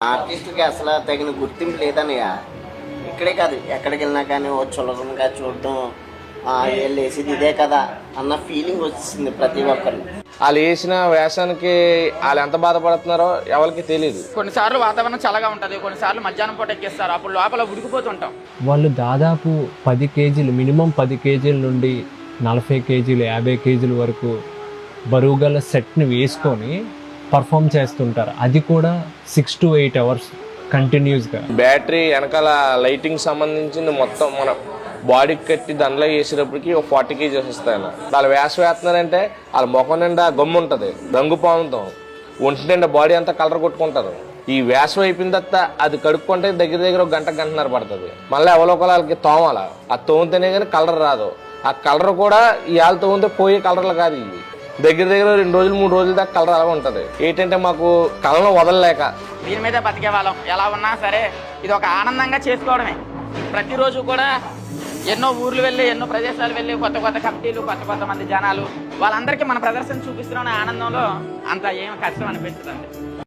ఆర్టిస్టుకి అసలు తగిన గుర్తింపు లేదన్నయ్య. ఇక్కడే కాదు ఎక్కడికి వెళ్ళినా కానీ ఓ చులకనగా చూడటం, వీళ్ళు వేసేది ఇదే కదా అన్న ఫీలింగ్ వచ్చింది ప్రతి ఒక్కరు. వాళ్ళు వేసిన వేషానికి వాళ్ళు ఎంత బాధపడుతున్నారో ఎవరికి తెలియదు. కొన్నిసార్లు వాతావరణం చల్లగా ఉంటుంది, కొన్నిసార్లు మధ్యాహ్నం పూట ఎక్కిస్తారు, అప్పుడు లోపల ఉడికిపోతుంటాం. వాళ్ళు దాదాపు 10 కేజీలు, మినిమం 10 కేజీల నుండి 40 కేజీలు 50 కేజీల వరకు బరువు గల సెట్ని వేసుకొని పర్ఫామ్ చేస్తుంటారు. అది కూడా 6 to 8 hours కంటిన్యూస్గా. బ్యాటరీ వెనకాల లైటింగ్ సంబంధించింది మొత్తం మన బాడీకి కట్టి దండలో వేసేటప్పటికి ఒక 40 కేజీస్ వస్తాయి. వాళ్ళు వేషం వేస్తున్నారంటే వాళ్ళ ముఖం నిండా గమ్ము ఉంటుంది, రంగు పాముతాం, ఒంటి నిండా బాడీ అంతా కలర్ కొట్టుకుంటారు. ఈ వేషం అయిపోయిన తర్వాత అది కడుక్కుంటే దగ్గర దగ్గర ఒక గంటన్నర పడుతుంది. మళ్ళీ అవలోకలకి తోమాల, ఆ తోమితేనే కానీ కలర్ రాదు. ఆ కలర్ కూడా ఇవాళ తోమితే పోయే కలర్లు కాదు. ఇవి దగ్గర దగ్గర 2 రోజులు 3 రోజుల దాకా కలర్ అలా ఉంటుంది. ఏంటంటే మాకు కళను వదలలేక దీని మీద బతికే వాళ్ళం. ఎలా ఉన్నా సరే ఇది ఒక ఆనందంగా చేసుకోవడమే. ప్రతిరోజు కూడా ఎన్నో ఊర్లు వెళ్ళి, ఎన్నో ప్రదేశాలు వెళ్ళి, కొత్త కొత్త కమిటీలు, కొత్త మంది జనాలు, వాళ్ళందరికీ మన ప్రదర్శన చూపిస్తున్న ఆనందంలో అంత ఏం కష్టం అనిపించదండి.